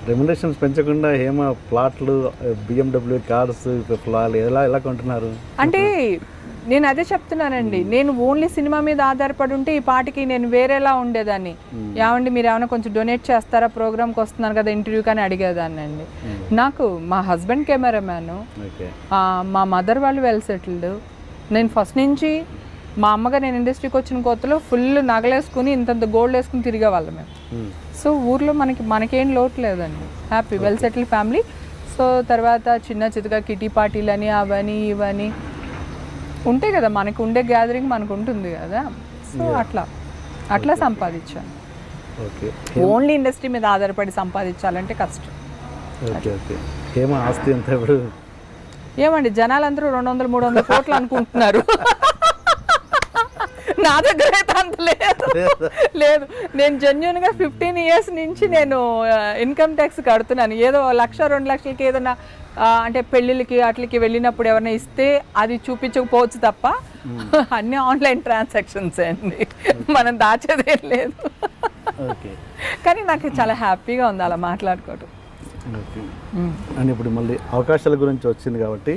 Remunerations పెంచకుండా ఏమో ప్లాట్లు, BMW కార్స్, ఫ్లాలు ఎలా కొంటున్నారు? అంటే నేను అదే చెప్తున్నానండి, నేను ఓన్లీ సినిమా మీద ఆధారపడి ఉంటే ఈ పాటికి నేను వేరేలా ఉండేదాన్ని. ఏమండి మీరు ఏమైనా కొంచెం డొనేట్ చేస్తారా, ప్రోగ్రామ్కి వస్తున్నారు కదా ఇంటర్వ్యూ కానీ అడిగేదాన్ని అండి. నాకు మా హస్బెండ్ కెమెరామ్యాను, మా మదర్ వాళ్ళు వెల్ సెటిల్డ్. నేను ఫస్ట్ నుంచి మా అమ్మగా నేను ఇండస్ట్రీకి వచ్చిన కొత్తలో ఫుల్ నగలేసుకుని ఇంతంత గోల్డ్ వేసుకుని తిరిగేవాళ్ళం మేము. సో ఊర్లో మనకేం లోటు లేదండి, happy well settled family. So తర్వాత చిన్న చితగా కిటీ పార్టీలని అవని ఇవని ఉంటాయి కదా, మనకు ఉండే గ్యాదరింగ్ మనకు ఉంటుంది కదా. సో అట్లా సంపాదించాను. ఓన్లీ ఇండస్ట్రీ మీద ఆధారపడి సంపాదించాలంటే కష్టం. ఏమో ఆస్తి ఎంత ఇప్పుడు? ఏమండి జనాలందరూ 200-300 కోట్లు అనుకుంటున్నారు. నా దగ్గర అయితే అంత లేదు. నేను జెన్యున్గా 15 years నుంచి నేను ఇన్కమ్ ట్యాక్స్ కడుతున్నాను. ఏదో 1-2 లక్షలకి ఏదైనా అంటే పెళ్ళిళ్ళకి అట్లకి వెళ్ళినప్పుడు ఎవరైనా ఇస్తే అది చూపించకపోవచ్చు తప్ప అన్ని ఆన్లైన్ ట్రాన్సాక్షన్స్ అండి, మనం దాచేదేం లేదు. కానీ నాకు చాలా హ్యాపీగా ఉంది అలా మాట్లాడుకోవటం. అని ఇప్పుడు మళ్ళీ అవకాశాల గురించి వచ్చింది కాబట్టి,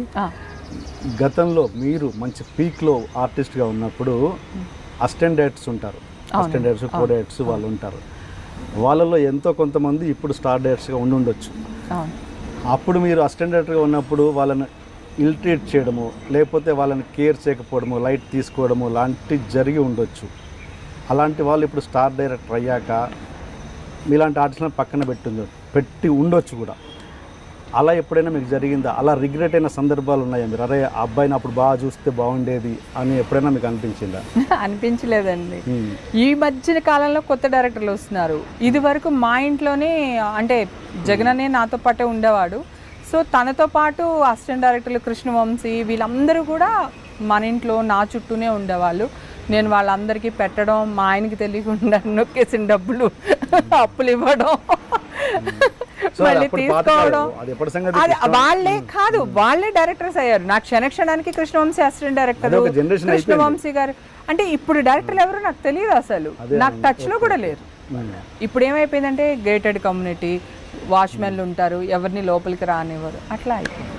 గతంలో మీరు మంచి పీక్లో ఆర్టిస్ట్గా ఉన్నప్పుడు అసిస్టెంట్ డైరెక్టర్స్ ఉంటారు, అసిస్టెంట్ డైరెక్టర్స్, కో డైరెక్టర్స్ వాళ్ళు ఉంటారు. వాళ్ళలో ఎంతో కొంతమంది ఇప్పుడు స్టార్ డైరెక్టర్స్గా ఉండొచ్చు. అప్పుడు మీరు అసిస్టెంట్ డైరెక్టర్గా ఉన్నప్పుడు వాళ్ళని ఇల్ట్రీట్ చేయడము, లేకపోతే వాళ్ళని కేర్ చేయకపోవడము, లైట్ తీసుకోవడము లాంటివి జరిగి ఉండొచ్చు. అలాంటి వాళ్ళు ఇప్పుడు స్టార్ డైరెక్టర్ అయ్యాక మీలాంటి ఆర్టిస్ట్లను పక్కన పెట్టి ఉండొచ్చు కూడా. అలా ఎప్పుడైనా మీకు జరిగిందా? అలా రిగ్రెట్ అయిన సందర్భాలు ఉన్నాయా? మీరు అరే ఆ అబ్బాయిని అప్పుడు బాగా చూస్తే బాగుండేది అని ఎప్పుడైనా మీకు అనిపించిందా? అనిపించలేదండి. ఈ మధ్య కాలంలో కొత్త డైరెక్టర్లు వస్తున్నారు. ఇది వరకు మా ఇంట్లోనే అంటే జగన్ అనే నాతో పాటే ఉండేవాడు. సో తనతో పాటు అసిస్టెంట్ డైరెక్టర్లు కృష్ణవంశీ వీళ్ళందరూ కూడా మన ఇంట్లో నా చుట్టూనే ఉండేవాళ్ళు. నేను వాళ్ళందరికీ పెట్టడం, మా ఆయనకి తెలియకుండా నొక్కేసిన డబ్బులు అప్పులు ఇవ్వడం, మళ్ళీ తీసుకోవడం. అది వాళ్ళే కాదు, వాళ్ళే డైరెక్టర్స్ అయ్యారు. నాకు క్షణక్షణానికి కృష్ణవంశీ అసిస్టెంట్ డైరెక్టర్, కృష్ణవంశీ గారు. అంటే ఇప్పుడు డైరెక్టర్లు ఎవరు నాకు తెలియదు, అసలు నాకు టచ్లో కూడా లేరు. ఇప్పుడు ఏమైపోయిందంటే గేటెడ్ కమ్యూనిటీ, వాచ్మెన్లు ఉంటారు, ఎవరిని లోపలికి రానివ్వరు, అట్లా అయిపోయింది.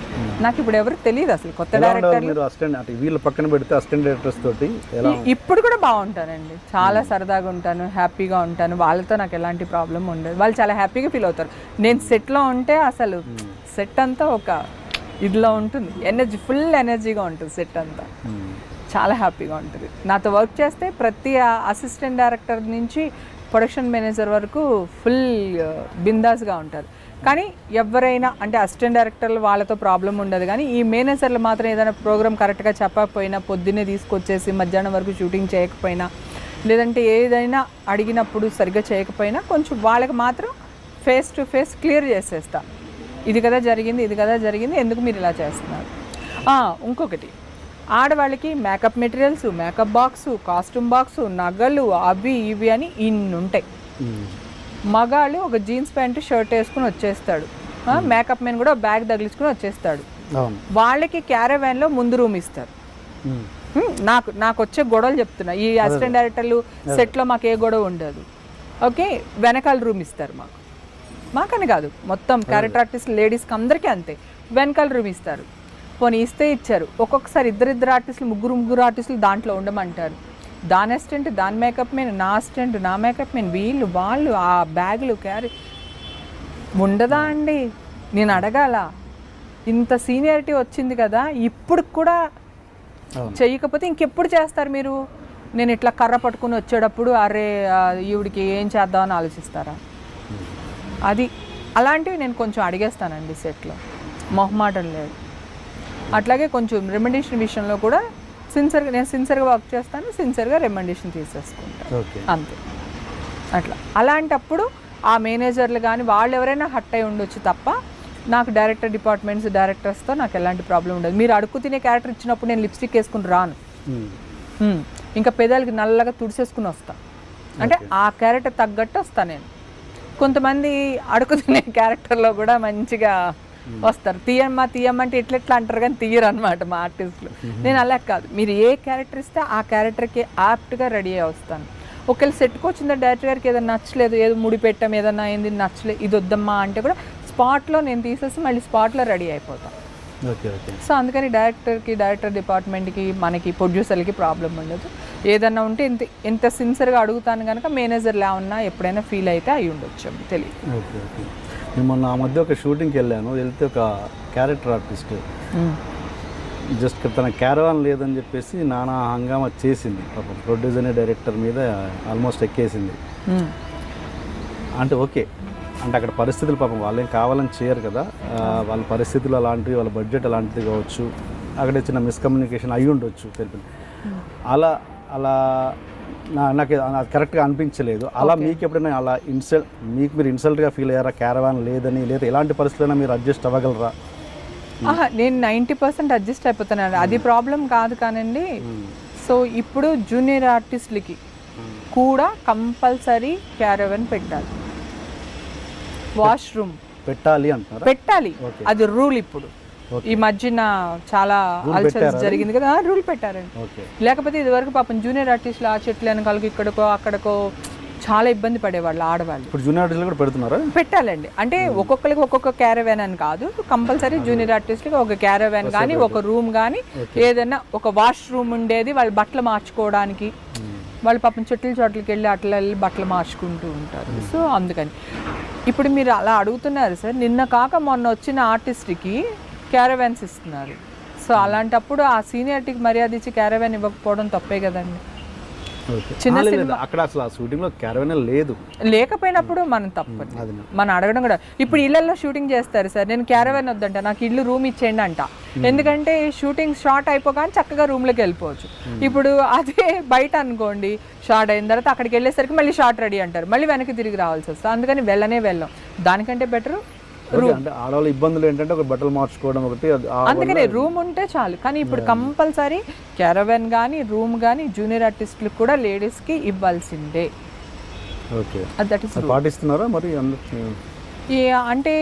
నాకు ఇప్పుడు ఎవరికి తెలియదు అసలు కొత్త డైరెక్టర్లు. వీళ్ళు పక్కన పెడితే అసిస్టెంట్ డైరెక్టర్స్ తోటి ఇప్పుడు కూడా బాగుంటానండి, చాలా సరదాగా ఉంటాను, హ్యాపీగా ఉంటాను. వాళ్ళతో నాకు ఎలాంటి ప్రాబ్లం ఉండదు, వాళ్ళు చాలా హ్యాపీగా ఫీల్ అవుతారు. నేను సెట్లో ఉంటే అసలు సెట్ అంతా ఒక ఇదిలో ఉంటుంది, ఎనర్జీ, ఫుల్ ఎనర్జీగా ఉంటుంది సెట్ అంతా, చాలా హ్యాపీగా ఉంటుంది. నాతో వర్క్ చేస్తే ప్రతి అసిస్టెంట్ డైరెక్టర్ నుంచి ప్రొడక్షన్ మేనేజర్ వరకు ఫుల్ బిందాస్గా ఉంటారు. కానీ ఎవరైనా అంటే అసిస్టెంట్ డైరెక్టర్లు వాళ్ళతో ప్రాబ్లం ఉండదు, కానీ ఈ మేనేజర్లు మాత్రం ఏదైనా ప్రోగ్రామ్ కరెక్ట్గా చెప్పకపోయినా, పొద్దున్నే తీసుకొచ్చేసి మధ్యాహ్నం వరకు షూటింగ్ చేయకపోయినా, లేదంటే ఏదైనా అడిగినప్పుడు సరిగ్గా చేయకపోయినా కొంచెం వాళ్ళకి మాత్రం ఫేస్ టు ఫేస్ క్లియర్ చేసేస్తా. ఇది కదా జరిగింది, ఎందుకు మీరు ఇలా చేస్తున్నారు. ఇంకొకటి, ఆడవాళ్ళకి makeup materials, makeup box, costume box, నగలు, అవి ఇవి అని ఇన్ని ఉంటాయి. మగాళ్ళు ఒక జీన్స్ ప్యాంటు షర్ట్ వేసుకుని వచ్చేస్తాడు, మేకప్ మెన్ కూడా బ్యాగ్ తగిలించుకుని వచ్చేస్తాడు. వాళ్ళకి క్యారవాన్లో ముందు రూమ్ ఇస్తారు. నాకు వచ్చే గొడవలు చెప్తున్నా, ఈ అసిస్టెంట్ డైరెక్టర్లు సెట్లో మాకు ఏ గొడవ ఉండదు. ఓకే, వెనకాల రూమ్ ఇస్తారు మాకని కాదు, మొత్తం క్యారెక్టర్ ఆర్టిస్ట్ లేడీస్కి అందరికీ అంతే, వెనకాల రూమ్ ఇస్తారు. పోనీ ఇస్తే ఇచ్చారు, ఒక్కొక్కసారి ఇద్దరు ఆర్టిస్టులు, ముగ్గురు ఆర్టిస్టులు దాంట్లో ఉండమంటారు. దాని అసిస్టెంట్, దాని మేకప్ మెన్, నా అసిస్టెంట్, నా మేకప్ మెన్, వాళ్ళు ఆ బ్యాగులు క్యారీ ఉండదా అండి? నేను అడగాల, ఇంత సీనియారిటీ వచ్చింది కదా, ఇప్పుడు కూడా చెయ్యకపోతే ఇంకెప్పుడు చేస్తారు మీరు? నేను ఇట్లా కర్ర పట్టుకుని వచ్చేటప్పుడు అరే ఈవిడికి ఏం చేద్దామని ఆలోచిస్తారా? అది అలాంటివి నేను కొంచెం అడిగేస్తానండి సెట్లో, మొహమాటం లేదు. అట్లాగే కొంచెం రెమెండేషన్ విషయంలో కూడా నేను సిన్సియర్గా వర్క్ చేస్తాను, సిన్సియర్గా రెమెండేషన్ తీసేసుకుంటాను, అంతే. అట్లా అలాంటప్పుడు ఆ మేనేజర్లు కానీ వాళ్ళు ఎవరైనా హట్ అయి ఉండొచ్చు తప్ప నాకు డైరెక్టర్ డిపార్ట్మెంట్స్, డైరెక్టర్స్తో నాకు ఎలాంటి ప్రాబ్లం ఉండదు. మీరు అడుగు తినే క్యారెక్టర్ ఇచ్చినప్పుడు నేను లిప్స్టిక్ వేసుకుని రాను, ఇంకా పెదాలకి నల్లగా తుడిసేసుకుని వస్తాను. అంటే ఆ క్యారెక్టర్ తగ్గట్టు వస్తాను నేను. కొంతమంది అడుగు తినే క్యారెక్టర్లో కూడా మంచిగా వస్తారు, తీయమ్మంటే ఎట్లెట్లా అంటారు కానీ తీయరు అనమాట మా ఆర్టిస్టులు. నేను అలా కాదు, మీరు ఏ క్యారెక్టర్ ఇస్తే ఆ క్యారెక్టర్కి యాప్ట్గా రెడీ అయ్యి వస్తాను. ఒకవేళ సెట్కి వచ్చిందా డైరెక్టర్ గారికి ఏదైనా నచ్చలేదు, ఏదో ముడి పెట్టాం ఏదన్నా అయింది నచ్చలేదు, ఇది వద్దమ్మా అంటే కూడా స్పాట్లో నేను తీసేసి మళ్ళీ స్పాట్లో రెడీ అయిపోతాను. Okay okay. సో అందుకని డైరెక్టర్ డిపార్ట్మెంట్కి మనకి ప్రొడ్యూసర్కి ప్రాబ్లం ఉండదు. ఏదన్నా ఉంటే ఎంత సిన్సియర్గా అడుగుతాను కనుక మేనేజర్లా ఉన్నా ఎప్పుడైనా ఫీల్ అయితే అయి ఉండొచ్చు, తెలియదు. Okay okay. నేను మొన్న ఆ మధ్య ఒక షూటింగ్కి వెళ్ళాను, వెళ్తే ఒక క్యారెక్టర్ ఆర్టిస్ట్ జస్ట్ తన క్యారవాన్ లేదని చెప్పేసి నానా హంగామా చేసింది పాపం. ప్రొడ్యూసర్ డైరెక్టర్ మీద ఆల్మోస్ట్ ఎక్కేసింది. అంటే ఓకే, అంటే అక్కడ పరిస్థితులు పాపం వాళ్ళేం కావాలని చేయరు కదా, వాళ్ళ పరిస్థితులు అలాంటివి, వాళ్ళ బడ్జెట్ అలాంటిది కావచ్చు, అక్కడ చిన్న మిస్కమ్యూనికేషన్ అయి ఉండొచ్చు తెలిపి. అలా అలా నాకు కరెక్ట్గా అనిపించలేదు. అలా మీకు ఎప్పుడైనా అలా మీరు ఇన్సల్ట్గా ఫీల్ అయ్యారా క్యారవాన్ లేదని, లేదా ఎలాంటి పరిస్థితులైనా మీరు అడ్జస్ట్ అవ్వగలరా? నేను 90% అడ్జస్ట్ అయిపోతున్నాను, అది ప్రాబ్లం కాదు కానండి. సో ఇప్పుడు జూనియర్ ఆర్టిస్టులకి కూడా కంపల్సరీ క్యారవాన్ పెట్టాలి, వాష్రూమ్ పెట్టాలి అంటారా? పెట్టాలి, అది రూల్. ఇప్పుడు ఈ మధ్యన చాలా అల్సర్స్ జరిగింది కదా, రూల్ పెట్టారండి. లేకపోతే ఇదివరకు పాపం జూనియర్ ఆర్టిస్టులు ఆ చెట్లు వెనకాలకి ఇక్కడికో అక్కడికో చాలా ఇబ్బంది పడేవాళ్ళు ఆడవాళ్ళు. ఇప్పుడు జూనియర్ ఆర్టిస్టులు కూడా పెడుతున్నారా? పెట్టాలండి. అంటే ఒక్కొక్కరికి ఒక్కొక్క క్యారవాన్ అని కాదు, కంపల్సరీ జూనియర్ ఆర్టిస్టులకి ఒక క్యారవాన్ కానీ ఒక రూమ్ కానీ ఏదైనా ఒక వాష్రూమ్ ఉండేది, వాళ్ళు బట్టలు మార్చుకోవడానికి. వాళ్ళు పాపం చోట్లకి వెళ్ళి అట్లా వెళ్ళి బట్టలు మార్చుకుంటూ ఉంటారు. సో అందుకని ఇప్పుడు మీరు అలా అడుగుతున్నారు సార్, నిన్న కాక మొన్న వచ్చిన ఆర్టిస్ట్కి క్యారవాన్స్ ఇస్తున్నారు. సో అలాంటప్పుడు ఆ సీనియారిటీకి మర్యాద ఇచ్చి క్యారవాన్ ఇవ్వకపోవడం తప్పే కదండి. చిన్న సినిమా అక్కడ అసలు ఆ షూటింగ్లో క్యారవాన్ లేదు, లేకపోయినప్పుడు మనం తప్పదు, మనం అడగడం కూడా. ఇప్పుడు ఇళ్లలో షూటింగ్ చేస్తారు సార్, నేను క్యారవాన్ వద్దంట, నాకు ఇల్లు రూమ్ ఇచ్చేయండి అంట. ఎందుకంటే షూటింగ్ షార్ట్ అయిపోగానే చక్కగా రూమ్లోకి వెళ్ళిపోవచ్చు. ఇప్పుడు అదే బయట అనుకోండి, షార్ట్ అయిన తర్వాత అక్కడికి వెళ్ళేసరికి మళ్ళీ షార్ట్ రెడీ అంటారు, మళ్ళీ వెనక్కి తిరిగి రావాల్సి వస్తుంది. అందుకని వెళ్ళం, దానికంటే బెటర్ అంటే ఆడవాళ్ళ ఇబ్బందులు ఏంటంటే ఒక బట్టలు మార్చుకోవడం ఒకటి, అందుకనే రూమ్ ఉంటే చాలు. కానీ ఇప్పుడు కంపల్సరీ క్యారవాన్ కానీ రూమ్ కానీ జూనియర్ ఆర్టిస్టులకు కూడా లేడీస్కి ఇవ్వాల్సిందే. ఓకే, పాటిస్తున్నారా మరి? అంటే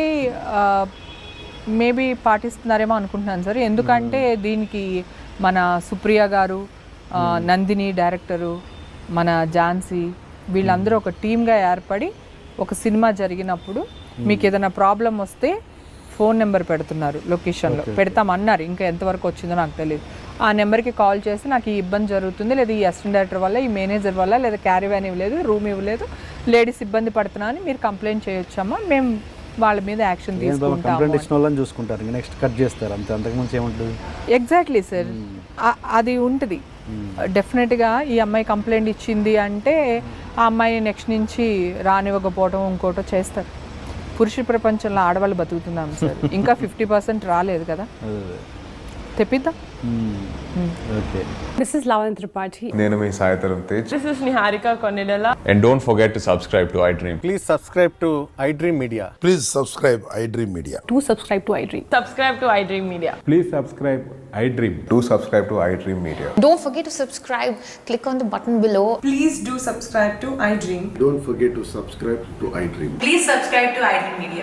మేబీ పాటిస్తున్నారేమో అనుకుంటున్నాను సార్. ఎందుకంటే దీనికి మన సుప్రియ గారు, నందిని డైరెక్టరు, మన ఝాన్సీ, వీళ్ళందరూ ఒక టీమ్గా ఏర్పడి ఒక సినిమా జరిగినప్పుడు మీకు ఏదైనా ప్రాబ్లం వస్తే ఫోన్ నెంబర్ పెడుతున్నారు, లొకేషన్లో పెడతామన్నారు, ఇంకా ఎంతవరకు వచ్చిందో నాకు తెలియదు. ఆ నెంబర్కి కాల్ చేసి నాకు ఈ ఇబ్బంది జరుగుతుంది, లేదా ఈ అసిస్టెంట్ డైరెక్టర్ వల్ల, ఈ మేనేజర్ వల్ల, లేదా క్యారవాన్ ఇవ్వలేదు, రూమ్ ఇవ్వలేదు, లేడీస్ ఇబ్బంది పడుతున్నా అని మీరు కంప్లైంట్ చేయొచ్చమ్మా, మేము వాళ్ళ మీద యాక్షన్ తీసుకుంటాం. చూసుకుంటారు, నెక్స్ట్ కట్ చేస్తారు అంతే, అంతకుముందు ఏముంటుంది. ఎగ్జాక్ట్లీ సార్, అది ఉంటుంది. డెఫినెట్గా ఈ అమ్మాయి కంప్లైంట్ ఇచ్చింది అంటే ఆ అమ్మాయి నెక్స్ట్ నుంచి రానివ్వకపోవడం ఇంకోటో చేస్తారు. పురుష ప్రపంచంలో ఆడవాళ్ళు బతుకుతున్నాం సార్, ఇంకా 50% రాలేదు కదా, తెప్పిద్దాం. This is Lavan Tripathi. నేను మీ Sai Dharam Tej. This is Niharika Konidala. And don't forget to subscribe to iDream. Please subscribe to iDream Media. Please subscribe iDream Media. Do subscribe to iDream. Subscribe to iDream Media. Please subscribe iDream. Do subscribe to iDream Media. Don't forget to subscribe. Click on the button below. Please do subscribe to iDream. Don't forget to subscribe to iDream. Please subscribe to iDream Media.